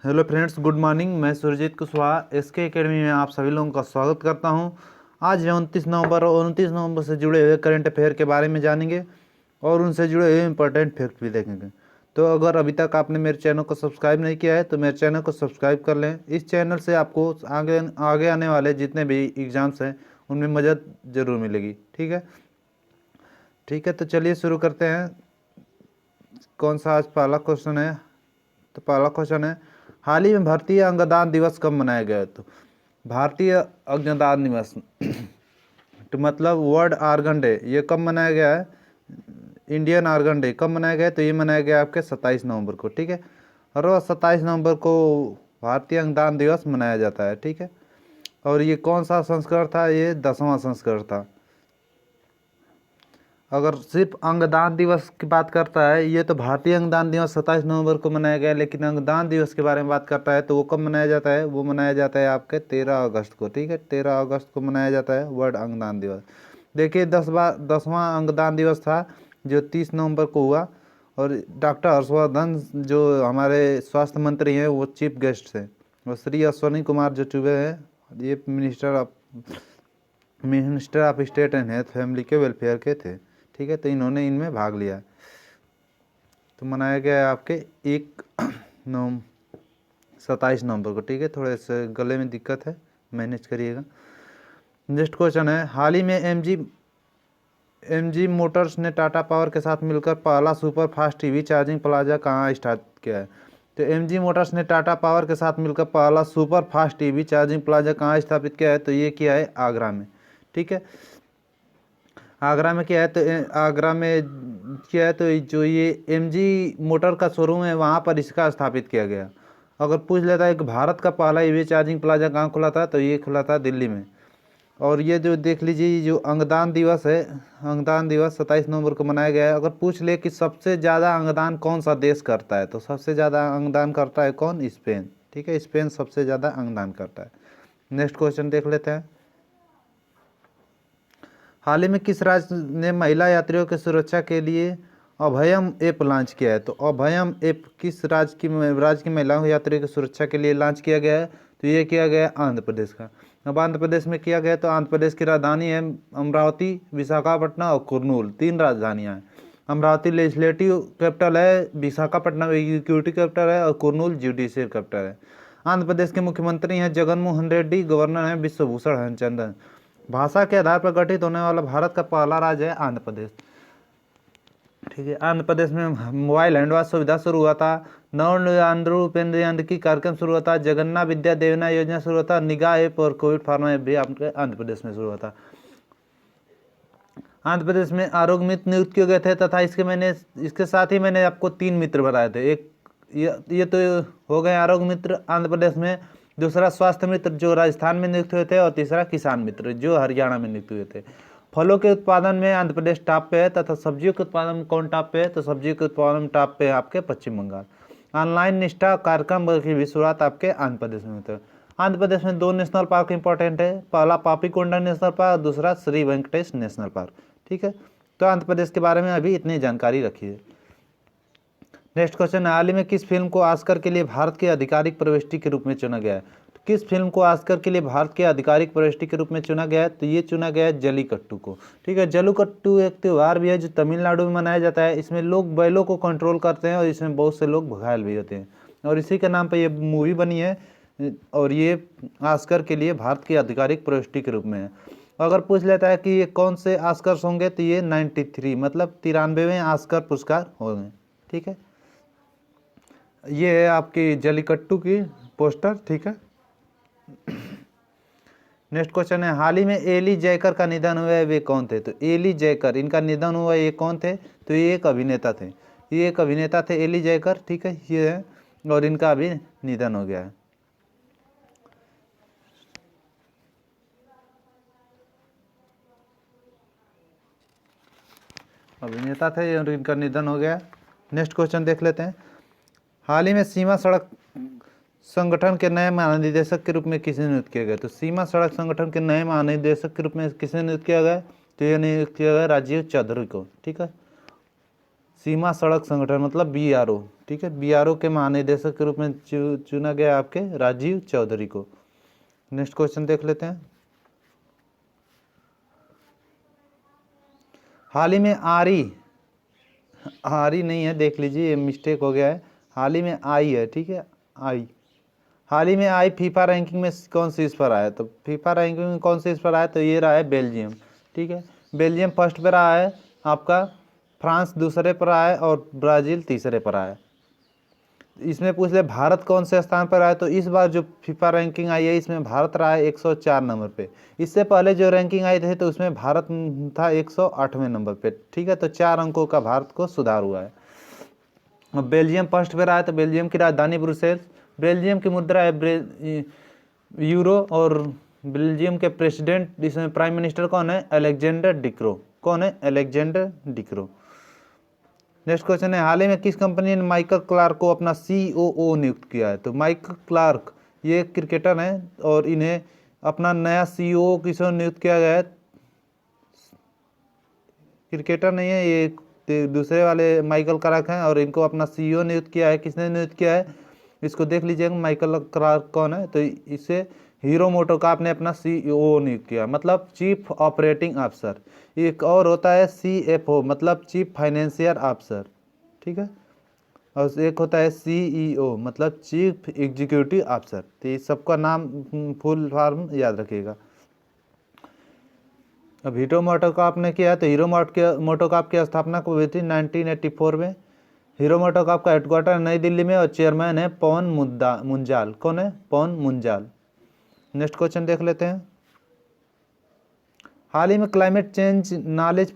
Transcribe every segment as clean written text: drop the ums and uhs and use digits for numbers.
Hello friends, good morning. मैं Surjit Kushwaha SK academy में आप सभी लोगों का स्वागत करता हूं। आज है 29 नवंबर और 29 नवंबर से जुड़े हुए करंट अफेयर के बारे में जानेंगे और उनसे जुड़े हुए इंपॉर्टेंट फैक्ट भी देखेंगे। तो अगर अभी तक आपने मेरे चैनल को सब्सक्राइब नहीं किया है तो मेरे चैनल को सब्सक्राइब कर लें। इस चैनल से आपको आगे आगे आने वाले जितने भी एग्ज़ाम्स हैं उनमें मदद ज़रूर मिलेगी। ठीक है, तो चलिए शुरू करते हैं। कौन सा आज पहला क्वेश्चन है? तो पहला क्वेश्चन है, हाल ही में भारतीय अंगदान दिवस कब मनाया गया है? तो भारतीय अंगदान दिवस तो मतलब वर्ल्ड आर्गन डे, ये कब मनाया गया है? इंडियन आर्गन डे कब मनाया गया है? तो ये मनाया गया आपके 27 नवंबर को। ठीक है, हर रोज 27 नवंबर को भारतीय अंगदान दिवस मनाया जाता है। ठीक है, और ये कौन सा संस्करण था? ये 10वां संस्करण था। अगर सिर्फ अंगदान दिवस की बात करता है, ये तो भारतीय अंगदान दिवस 27 नवंबर को मनाया गया है, लेकिन अंगदान दिवस के बारे में बात करता है तो वो कब मनाया जाता है? वो मनाया जाता है आपके 13 अगस्त को। ठीक है, 13 अगस्त को मनाया जाता है वर्ल्ड अंगदान दिवस। देखिए, 10वां अंगदान दिवस था जो 30 नवंबर को हुआ, और डॉक्टर हर्षवर्धन जो हमारे स्वास्थ्य मंत्री हैं वो चीफ गेस्ट थे, और श्री अश्विनी कुमार जो चौबे हैं ये minister of state and health family के वेलफेयर के थे। ठीक है, तो इन्होंने इनमें भाग लिया। तो मनाया गया है आपके 27 नवंबर को। ठीक है, थोड़े से गले में दिक्कत है, मैनेज करिएगा। नेक्स्ट क्वेश्चन है, हाल ही में एमजी मोटर्स ने टाटा पावर के साथ मिलकर पहला super fast EV charging plaza कहाँ स्टार्ट किया है? तो एमजी मोटर्स ने टाटा पावर के साथ मिलकर पहला super fast EV charging plaza कहाँ स्थापित किया है? तो ये किया है आगरा में। ठीक है, आगरा में किया है। तो आगरा में किया है, तो जो ये एमजी मोटर का शोरूम है वहाँ पर इसका स्थापित किया गया। अगर पूछ लेता है कि भारत का पहला ईवी चार्जिंग प्लाजा कहाँ खुला था, तो ये खुला था दिल्ली में। और ये जो देख लीजिए, जो अंगदान दिवस है, अंगदान दिवस 27 नवंबर को मनाया गया है। अगर पूछ ले कि सबसे ज़्यादा अंगदान कौन सा देश करता है, तो सबसे ज़्यादा अंगदान करता है कौन? स्पेन। ठीक है, स्पेन सबसे ज़्यादा अंगदान करता है। नेक्स्ट क्वेश्चन देख लेते हैं, हाल ही में किस राज्य ने महिला यात्रियों की सुरक्षा के लिए अभयम ऐप लॉन्च किया है? तो अभयम ऐप किस राज्य की महिलाओं यात्रियों की सुरक्षा के लिए लॉन्च किया गया है? तो ये किया गया है आंध्र प्रदेश का। अब आंध्र प्रदेश में किया गया, तो आंध्र प्रदेश की राजधानी है अमरावती, विशाखापट्टनम और कुर्नूल, 3 राजधानियाँ हैं। अमरावती लेजिस्लेटिव कैपिटल है, विशाखापट्टनम एग्जीक्यूटिव कैपिटल है और कुर्नूल जुडिशियल कैपिटल है। आंध्र प्रदेश के मुख्यमंत्री हैं जगन मोहन रेड्डी, गवर्नर हैं विश्वभूषण हरिचंदन। भाषा के आधार पर गठित होने वाला भारत का पहला राज्य है आंध्र प्रदेश। ठीक है, आंध्र प्रदेश में मोबाइल हैंडवाश सुविधा शुरू हुआ था। नवोन्मेष उपेंद्र यादव की कार्यक्रम शुरू हुआ था। जगन्नाथ विद्या देवना योजना शुरू हुआ था। निगाह ऐप और कोविड फार्मा ऐप भी आपके आंध्र प्रदेश में शुरू हुआ था। आंध्र प्रदेश में आरोग्य मित्र नियुक्त किए गए थे, तथा इसके साथ ही मैंने आपको 3 मित्र बताए थे। एक ये तो हो गए आरोग्य मित्र आंध्र प्रदेश में, दूसरा स्वास्थ्य मित्र जो राजस्थान में नियुक्त हुए थे, और तीसरा किसान मित्र जो हरियाणा में नियुक्त हुए थे। फलों के उत्पादन में आंध्र प्रदेश टॉप पे है, तथा सब्जियों के उत्पादन में कौन टॉप पे है? तो सब्जियों के उत्पादन में टॉप पे है आपके पश्चिम बंगाल। ऑनलाइन निष्ठा कार्यक्रम की भी शुरुआत आपके आंध्र प्रदेश में होता है। आंध्र प्रदेश में 2 नेशनल पार्क इंपॉर्टेंट है, पहला पापीकोंडा नेशनल पार्क, दूसरा श्री वेंकटेश नेशनल पार्क। ठीक है, तो आंध्र प्रदेश के बारे में अभी इतनी जानकारी रखिए। नेक्स्ट क्वेश्चन, हाल ही में किस फिल्म को ऑस्कर के लिए भारत की आधिकारिक प्रविष्टि के रूप में चुना गया है? तो किस फिल्म को ऑस्कर के लिए भारत के आधिकारिक प्रविष्टि के रूप में चुना गया है? तो ये चुना गया है जल्लीकट्टू को। ठीक है, जल्लीकट्टू एक त्यौहार भी है जो तमिलनाडु में मनाया जाता है। इसमें लोग बैलों को कंट्रोल करते हैं और इसमें बहुत से लोग घायल भी होते हैं, और इसी के नाम पर ये मूवी बनी है, और ये ऑस्कर के लिए भारत की आधिकारिक प्रविष्टि के रूप में है। अगर पूछ लेता है कि ये कौन से ऑस्कर्स होंगे, तो ये 93 मतलब 93वें ऑस्कर पुरस्कार होंगे। ठीक है, ये है आपकी जल्लीकट्टू की पोस्टर। ठीक है, नेक्स्ट क्वेश्चन है, हाल ही में एली जयकर का निधन हुआ है, वे कौन थे? तो एली जयकर, इनका निधन हुआ, ये कौन थे? तो ये एक अभिनेता थे, ये एक अभिनेता थे एली जयकर। ठीक है, ये है, और इनका अभी निधन हो गया है। अभिनेता थे और इनका निधन हो गया। नेक्स्ट क्वेश्चन देख लेते हैं, हाल ही में सीमा सड़क संगठन के नए महानिदेशक के रूप में किसे नियुक्त किया गया? तो सीमा सड़क संगठन के नए महानिदेशक के रूप में किसे नियुक्त किया गया? तो ये नियुक्त किया गया राजीव चौधरी को। ठीक है, सीमा सड़क संगठन मतलब BRO, ठीक है। BRO के महानिदेशक के रूप में चुना गया आपके राजीव चौधरी को। नेक्स्ट क्वेश्चन देख लेते हैं। हाल ही में आरी नहीं है, देख लीजिए ये मिस्टेक हो गया है, हाल ही में आई है, ठीक है, आई। हाल ही में आई फीफा रैंकिंग में कौन सी इस पर आया, तो फीफा रैंकिंग में कौन सी इस पर आया, तो ये रहा है बेल्जियम, ठीक है। बेल्जियम फर्स्ट पर रहा है आपका, फ्रांस दूसरे पर आया है और ब्राज़ील तीसरे पर आया है। इसमें पूछ ले भारत कौन से स्थान पर आया, तो इस बार जो फीफा रैंकिंग आई है इसमें भारत रहा है 104 नंबर पे। इससे पहले जो रैंकिंग आई थी तो उसमें भारत था 108वें नंबर पे, ठीक है। तो 4 अंकों का भारत को सुधार हुआ है। अब बेल्जियम फर्स्ट पे रहा है, तो बेल्जियम की राजधानी ब्रुसेल्स, बेल्जियम की मुद्रा है यूरो, और बेल्जियम के प्रेसिडेंट इसमें प्राइम मिनिस्टर कौन है, अलेक्जेंडर डिक्रो। कौन है, अलेक्जेंडर डिक्रो। नेक्स्ट क्वेश्चन है, हाल ही में किस कंपनी ने माइकल क्लार्क को अपना COO नियुक्त किया है, तो माइकल क्लार्क ये क्रिकेटर हैं और इन्हें अपना नया COO किसने नियुक्त किया गया है, क्रिकेटर नहीं है ये, दूसरे वाले माइकल क्लार्क हैं और इनको अपना CEO नियुक्त किया है। किसने नियुक्त किया है, इसको देख लीजिएगा माइकल क्लार्क कौन है, तो इसे हीरो मोटोकॉर्प ने अपना CEO नियुक्त किया, मतलब चीफ ऑपरेटिंग ऑफिसर। एक और होता है CFO मतलब चीफ फाइनेंशियल ऑफिसर, ठीक है, और एक होता है CEO मतलब चीफ एग्जीक्यूटिव ऑफिसर। तो ये सबका नाम फुल फॉर्म याद रखिएगा। अब हीरो मोटोकॉर्प ने किया है, तो हीरो मोटोकॉर्प की स्थापना को हुई थी 1984 में। हीरो मोटोकॉर्प का हेडक्वार्टर नई दिल्ली में और चेयरमैन है पवन मुंजाल। कौन है, पवन मुंजाल। नेक्स्ट क्वेश्चन देख लेते हैं। हाल ही में क्लाइमेट चेंज नॉलेज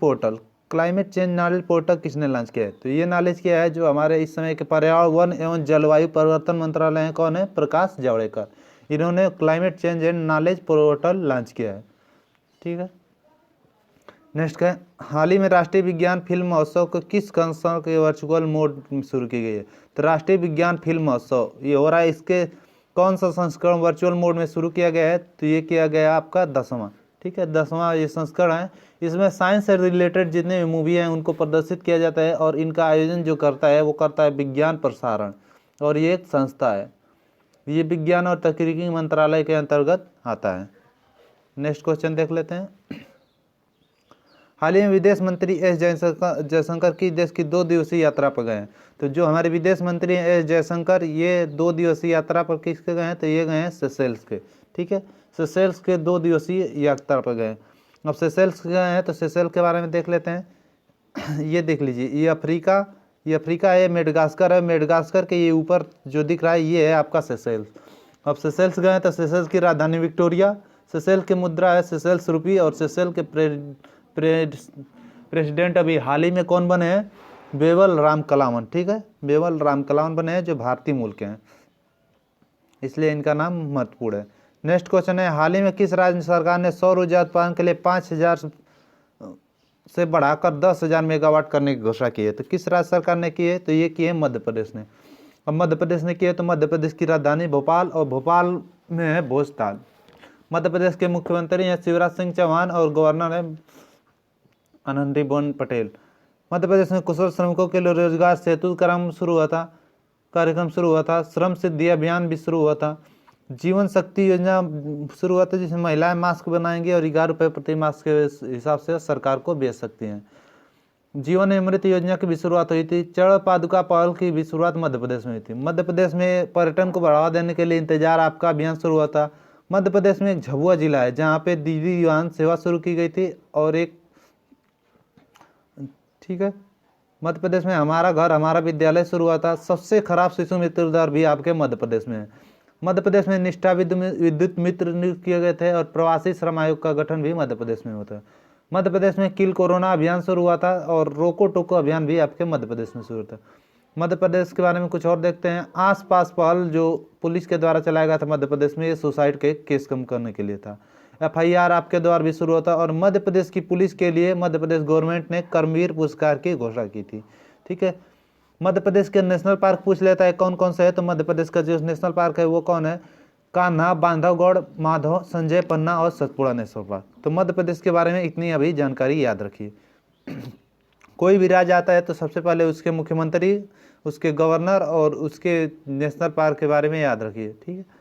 पोर्टल किसने लॉन्च किया है, तो ये नॉलेज किया है जो हमारे इस समय के पर्यावरण वन एवं जलवायु परिवर्तन मंत्रालय है, कौन है, प्रकाश जावड़ेकर। इन्होंने climate change and knowledge portal launch किया है, ठीक है। नेक्स्ट है, हाल ही में राष्ट्रीय विज्ञान फिल्म महोत्सव को किस संस्था के वर्चुअल मोड में शुरू की गई है, तो राष्ट्रीय विज्ञान फिल्म महोत्सव ये हो रहा है, इसके कौन सा संस्करण वर्चुअल मोड में शुरू किया गया है, तो ये किया गया आपका 10वां, ठीक है, 10वां ये संस्करण है। इसमें साइंस से रिलेटेड जितने भी मूवी हैं उनको प्रदर्शित किया जाता है और इनका आयोजन जो करता है वो करता है विज्ञान प्रसारण, और ये एक संस्था है, ये विज्ञान और तकनीकी मंत्रालय के अंतर्गत आता है। नेक्स्ट क्वेश्चन देख लेते हैं। हाल ही में विदेश मंत्री एस जयशंकर की देश की 2 दिवसीय यात्रा पर गए हैं, तो जो हमारे विदेश मंत्री हैं एस जयशंकर ये 2 दिवसीय यात्रा पर किसके गए हैं, तो ये गए हैं सेशेल्स के, ठीक है, सेशेल्स के 2 दिवसीय यात्रा पर गए। अब सेशेल्स गए हैं तो सेशेल के बारे में देख लेते हैं। ये देख लीजिए, ये अफ्रीका है, मेडगास्कर है, मेडगास्कर के ये ऊपर जो दिख रहा है ये है आपका सेशेल्स। अब सेशेल्स गए तो सेशेल्स की राजधानी विक्टोरिया, सेशेल की मुद्रा है सेशेल्स रुपी, और सेशेल के प्रेसिडेंट अभी हाल ही में कौन बने हैं, बेवल रामकलावन, ठीक है, बेवल रामकलावन बने हैं जो भारतीय मूल के हैं, इसलिए इनका नाम महत्वपूर्ण है। नेक्स्ट क्वेश्चन है, हाल ही में किस राज्य सरकार ने सौर ऊर्जा उत्पादन के लिए 5000 से बढ़ाकर 10,000 मेगावाट करने की घोषणा की है, तो किस राज्य सरकार ने की है, तो ये की है मध्य प्रदेश ने। अब मध्य प्रदेश ने की है तो मध्य प्रदेश की राजधानी भोपाल, और भोपाल में है भोजताल। मध्य प्रदेश के मुख्यमंत्री हैं शिवराज सिंह चौहान और गवर्नर है आनंदीबेन पटेल। मध्य प्रदेश में कुशल श्रमिकों के लिए रोजगार सेतु कार्यक्रम शुरू हुआ था, श्रम सिद्धि अभियान भी शुरू हुआ था, जीवन शक्ति योजना शुरू हुआ था जिसमें महिलाएं मास्क बनाएंगी और 11 रुपये प्रति मास्क के हिसाब से सरकार को बेच सकती हैं। जीवन अमृत योजना की भी शुरुआत हुई थी। चरण पादुका पहल की भी शुरुआत मध्य प्रदेश में हुई थी। मध्य प्रदेश में पर्यटन को बढ़ावा देने के लिए इंतजार आपका अभियान शुरू हुआ था। मध्य प्रदेश में एक झाबुआ जिला है जहाँ पे दीदी दीवान सेवा शुरू की गई थी, और एक, ठीक है, मध्य प्रदेश में हमारा घर हमारा विद्यालय शुरू हुआ था। सबसे खराब शिशु मृत्यु दर भी आपके मध्य प्रदेश में है। मध्य प्रदेश में निष्ठा विद्युत मित्र नियुक्त किए गए थे, और प्रवासी श्रम आयोग का गठन भी मध्य प्रदेश में होता है। मध्य प्रदेश में किल कोरोना अभियान शुरू हुआ था, और रोको टोको अभियान भी आपके मध्य प्रदेश में शुरू था। मध्य प्रदेश के बारे में कुछ और देखते हैं। आस पास पहल जो पुलिस के द्वारा चलाया गया था मध्य प्रदेश में, ये सुसाइड के केस कम करने के लिए था। FIR आपके द्वारा भी शुरू होता, और मध्य प्रदेश की पुलिस के लिए मध्य प्रदेश गवर्नमेंट ने कर्मवीर पुरस्कार की घोषणा की थी, ठीक है। मध्य प्रदेश के नेशनल पार्क पूछ लेता है कौन कौन से है, तो मध्य प्रदेश का जो नेशनल पार्क है वो कौन है, कान्हा, बांधवगढ़, माधव, संजय, पन्ना और सतपुड़ा नेशनल पार्क। तो मध्य प्रदेश के बारे में इतनी अभी जानकारी याद रखिए। कोई भी राज्य आता है तो सबसे पहले उसके मुख्यमंत्री, उसके गवर्नर और उसके नेशनल पार्क के बारे में याद रखिए, ठीक है।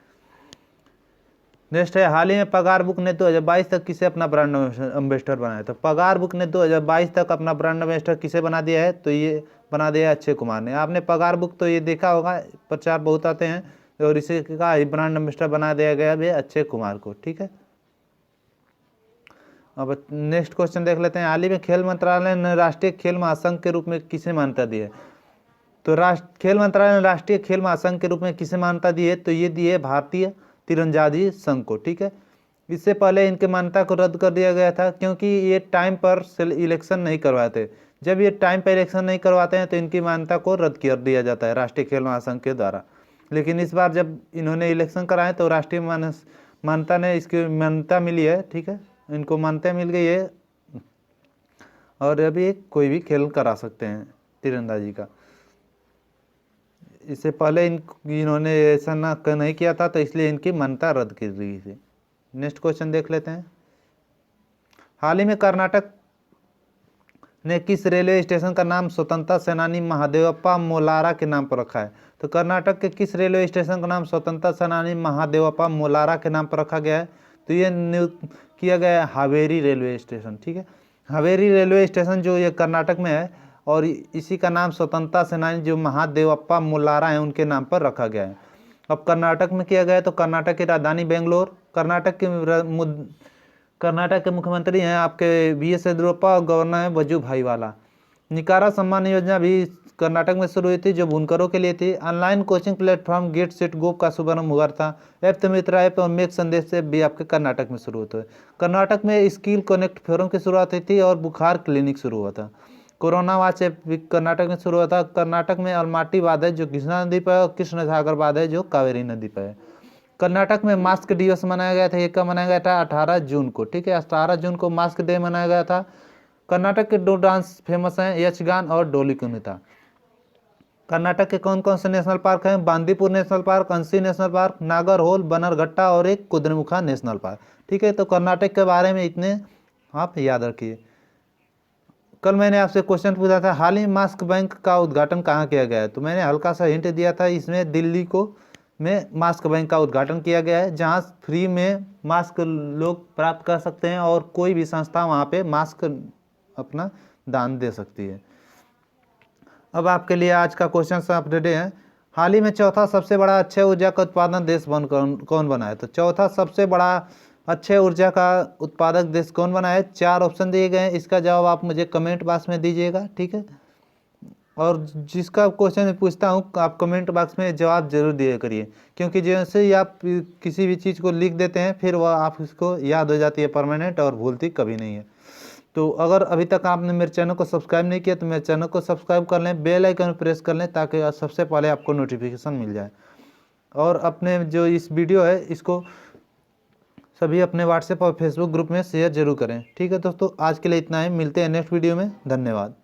नेक्स्ट है, हाल ही में पगार बुक ने 2022 तक किसे अपना ब्रांड एम्बेसडर बनाया। तो पगार बुक ने 2022 तक अपना ब्रांड एम्बेसडर किसे बना दिया है, तो ये बना दिया है अक्षय कुमार ने। आपने पगार बुक तो ये देखा होगा, प्रचार बहुत आते हैं, और इसी का ब्रांड एम्बेसडर बना दिया गया है अक्षय कुमार को, ठीक है। अब नेक्स्ट क्वेश्चन देख लेते हैं, हाल ही में खेल मंत्रालय ने राष्ट्रीय खेल महासंघ के रूप में किसे मान्यता दी है। तो खेल मंत्रालय ने राष्ट्रीय खेल महासंघ के रूप में किसे मान्यता दी है, तो ये दी है भारतीय तीरंदाजी संघ को, ठीक है। इससे पहले इनके मान्यता को रद्द कर दिया गया था, क्योंकि ये टाइम पर इलेक्शन नहीं करवाते। जब ये टाइम पर इलेक्शन नहीं करवाते हैं तो इनकी मान्यता को रद्द कर दिया जाता है राष्ट्रीय खेल महासंघ के द्वारा। लेकिन इस बार जब इन्होंने इलेक्शन कराए तो राष्ट्रीय मान्यता ने इसकी मान्यता मिली है, ठीक है, इनको मान्यता मिल गई है, और अभी कोई भी खेल करा सकते हैं तीरंदाजी का। इससे पहले इन्होंने ऐसा नहीं किया था, तो इसलिए इनकी मान्यता रद्द कर दी गई थी। नेक्स्ट क्वेश्चन देख लेते हैं, हाल ही में कर्नाटक ने किस रेलवे स्टेशन का नाम स्वतंत्रता सेनानी महादेवप्पा मोलारा के नाम पर रखा है। तो कर्नाटक के किस रेलवे स्टेशन का नाम स्वतंत्रता सेनानी महादेवप्पा मोलारा के नाम पर रखा गया है, तो ये किया गया है हावेरी रेलवे स्टेशन, ठीक है। हावेरी रेलवे स्टेशन जो ये कर्नाटक में है, और इसी का नाम स्वतंत्रता सेनानी जो महादेवप्पा मोलारा है उनके नाम पर रखा गया है। अब कर्नाटक में किया गया है, तो कर्नाटक की राजधानी बेंगलोर, कर्नाटक के मुख्यमंत्री हैं आपके BS येदियुरप्पा, और गवर्नर है वजुभाई वाला। निकारा सम्मान योजना भी कर्नाटक में शुरू हुई थी, जो बुनकरों के लिए थी। Online coaching platform get set go का शुभारंभ हुआ था। ऐप मित्रा ऐप और मेक संदेश से भी आपके कर्नाटक में शुरू होता है। कर्नाटक में स्किल कनेक्ट फोरम की शुरुआत हुई थी, और बुखार क्लिनिक शुरू हुआ था। कोरोना वॉच ऐप कर्नाटक में शुरू हुआ था। कर्नाटक में अलमाटी बांध है जो कृष्णा नदी पर, और कृष्ण सागर बांध है जो कावेरी नदी पर है। कर्नाटक में मास्क दिवस मनाया गया था, ये कब मनाया गया था, 18 जून को, ठीक है। 18 जून को मास्क डे मनाया गया था। कर्नाटक के 2 डांस फेमस हैं, यक्षगान और डोली कुनिता। कर्नाटक के कौन कौन से नेशनल पार्क हैं, Bandipur national park, Anshi national park, Nagarhole, Bannerghatta और एक कुद्रेमुखा नेशनल पार्क, ठीक है। तो कर्नाटक के बारे में इतने आप याद रखिए। कल मैंने आपसे क्वेश्चन पूछा था, हाल ही मास्क बैंक का उद्घाटन कहाँ किया गया है, तो मैंने हल्का सा हिंट दिया था, इसमें दिल्ली में मास्क बैंक का उद्घाटन किया गया है, जहाँ फ्री में मास्क लोग प्राप्त कर सकते हैं, और कोई भी संस्था वहाँ पे मास्क अपना दान दे सकती है। अब आपके लिए आज का क्वेश्चन अपडेट है, हाल ही में चौथा सबसे बड़ा अक्षय ऊर्जा का उत्पादन देश कौन बना है। तो चौथा सबसे बड़ा अक्षय ऊर्जा का उत्पादक देश कौन बना है। 4 ऑप्शन दिए गए हैं, इसका जवाब आप मुझे कमेंट बॉक्स में दीजिएगा, ठीक है। और जिसका क्वेश्चन मैं पूछता हूँ आप कमेंट बॉक्स में जवाब जरूर दिया करिए, क्योंकि जैसे ही आप किसी भी चीज़ को लिख देते हैं फिर वह आप इसको याद हो जाती है परमानेंट, और भूलती कभी नहीं है। तो अगर अभी तक आपने मेरे चैनल को सब्सक्राइब नहीं किया तो मेरे चैनल को सब्सक्राइब कर लें, बेल आइकन प्रेस कर लें, ताकि सबसे पहले आपको नोटिफिकेशन मिल जाए। और अपने जो इस वीडियो है इसको सभी अपने व्हाट्सएप और फेसबुक ग्रुप में शेयर जरूर करें, ठीक है दोस्तों। आज के लिए इतना ही, मिलते हैं नेक्स्ट वीडियो में, धन्यवाद।